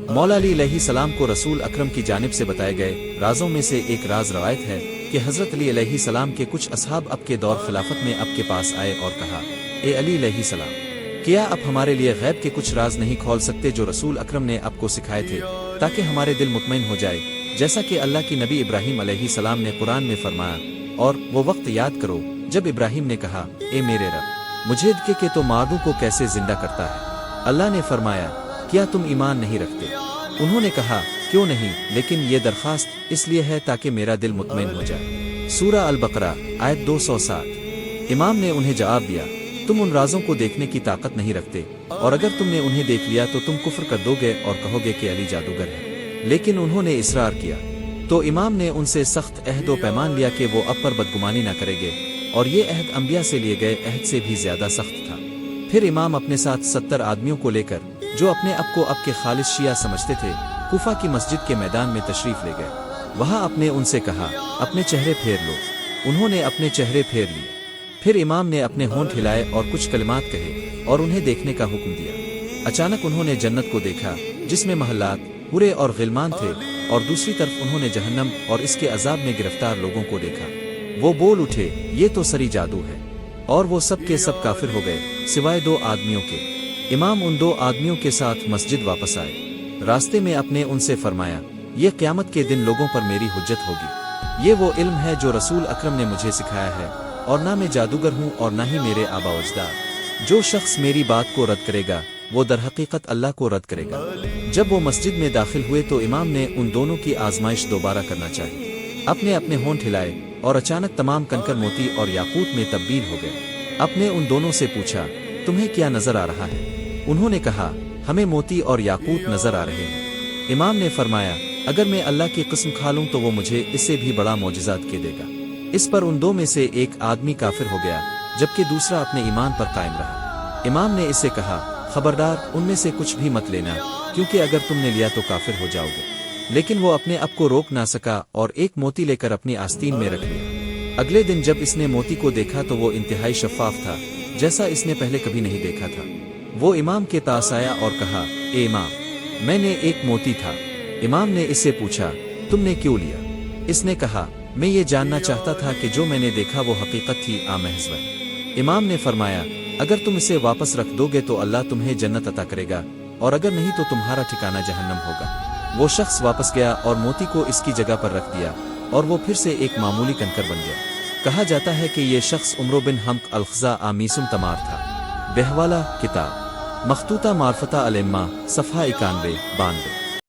مولا علی علیہ السلام کو رسول اکرم کی جانب سے بتائے گئے رازوں میں سے ایک راز روایت ہے کہ حضرت علی علیہ السلام کے کچھ اصحاب اب کے دور خلافت میں اب کے پاس آئے اور کہا، اے علی علیہ السلام، کیا اب ہمارے لیے غیب کے کچھ راز نہیں کھول سکتے جو رسول اکرم نے اب کو سکھائے تھے، تاکہ ہمارے دل مطمئن ہو جائے، جیسا کہ اللہ کی نبی ابراہیم علیہ السلام نے قرآن میں فرمایا، اور وہ وقت یاد کرو جب ابراہیم نے کہا، اے میرے رب، مجھے کہ تو مردوں کو کیسے زندہ کرتا ہے۔ اللہ نے فرمایا، کیا تم ایمان نہیں رکھتے؟ انہوں نے کہا، کیوں نہیں، لیکن یہ درخواست اس لیے ہے تاکہ میرا دل مطمئن ہو جائے۔ سورہ البقرہ آیت 207۔ امام نے انہیں جواب دیا، تم ان رازوں کو دیکھنے کی طاقت نہیں رکھتے، اور اگر تم نے انہیں دیکھ لیا تو تم کفر کر دو گے اور کہو گے کہ علی جادوگر ہے، لیکن انہوں نے اصرار کیا۔ تو امام نے ان سے سخت عہد و پیمان لیا کہ وہ اب پر بدگمانی نہ کرے گے، اور یہ عہد انبیاء سے لیے گئے عہد سے بھی زیادہ سخت تھا۔ پھر امام اپنے ساتھ 70 آدمیوں کو لے کر، جو اپنے آپ کو اب کے خالص شیعہ سمجھتے تھے، کوفہ کی مسجد کے میدان میں تشریف لے گئے۔ وہاں اپنے ان سے کہا، اپنے چہرے پھیر لو۔ انہوں نے اپنے چہرے پھیر لیے۔ پھر امام نے اپنے ہونٹ ہلائے اور کچھ کلمات کہے اور انہیں دیکھنے کا حکم دیا۔ اچانک انہوں نے جنت کو دیکھا جس میں محلات، حوریں اور غلمان تھے، اور دوسری طرف انہوں نے جہنم اور اس کے عذاب میں گرفتار لوگوں کو دیکھا۔ وہ بول اٹھے، یہ تو سری جادو ہے، اور وہ سب کے سب کافر ہو گئے سوائے 2 آدمیوں کے۔ امام ان 2 آدمیوں کے ساتھ مسجد واپس آئے۔ راستے میں اپنے ان سے فرمایا، یہ قیامت کے دن لوگوں پر میری حجت ہوگی۔ یہ وہ علم ہے جو رسول اکرم نے مجھے سکھایا ہے، اور نہ میں جادوگر ہوں اور نہ ہی میرے آبا و اجداد۔ جو شخص میری بات کو رد کرے گا وہ در حقیقت اللہ کو رد کرے گا۔ جب وہ مسجد میں داخل ہوئے تو امام نے ان دونوں کی آزمائش دوبارہ کرنا چاہی۔ اپنے اپنے ہونٹ ہلائے اور اچانک تمام کنکر موتی اور یاقوت میں تبدیل ہو گئے۔ اپنے ان دونوں سے پوچھا، تمہیں کیا نظر آ رہا ہے؟ انہوں نے کہا، ہمیں موتی اور یاقوت نظر آ رہے ہیں۔ امام نے فرمایا، اگر میں اللہ کی قسم کھا لوں تو وہ مجھے اس سے بھی بڑا معجزات کے دے گا۔ اس پر ان 2 میں سے ایک آدمی کافر ہو گیا جبکہ دوسرا اپنے ایمان پر قائم رہا۔ امام نے اس سے کہا، خبردار ان میں سے کچھ بھی مت لینا، کیونکہ اگر تم نے لیا تو کافر ہو جاؤ گے۔ لیکن وہ اپنے آپ کو روک نہ سکا اور ایک موتی لے کر اپنی آستین میں رکھ لیا۔ اگلے دن جب اس نے موتی کو دیکھا تو وہ انتہائی شفاف تھا، جیسا اس نے پہلے کبھی نہیں دیکھا تھا۔ وہ امام کے پاس آیا اور کہا، اے امام، میں نے ایک موتی تھا۔ امام نے اس سے پوچھا، تم نے کیوں لیا؟ اس نے کہا، میں یہ جاننا چاہتا تھا کہ جو میں نے دیکھا وہ حقیقت تھی محض وہم۔ امام نے فرمایا، اگر تم اسے واپس رکھ دو گے تو اللہ تمہیں جنت عطا کرے گا، اور اگر نہیں تو تمہارا ٹھکانہ جہنم ہوگا۔ وہ شخص واپس گیا اور موتی کو اس کی جگہ پر رکھ دیا، اور وہ پھر سے ایک معمولی کنکر بن گیا۔ کہا جاتا ہے کہ یہ شخص عمرو بن حمق الخزا آمیسم تمار تھا۔ بہوالا کتاب مخطوطہ معرفتہ الامہ صفحہ 91-92۔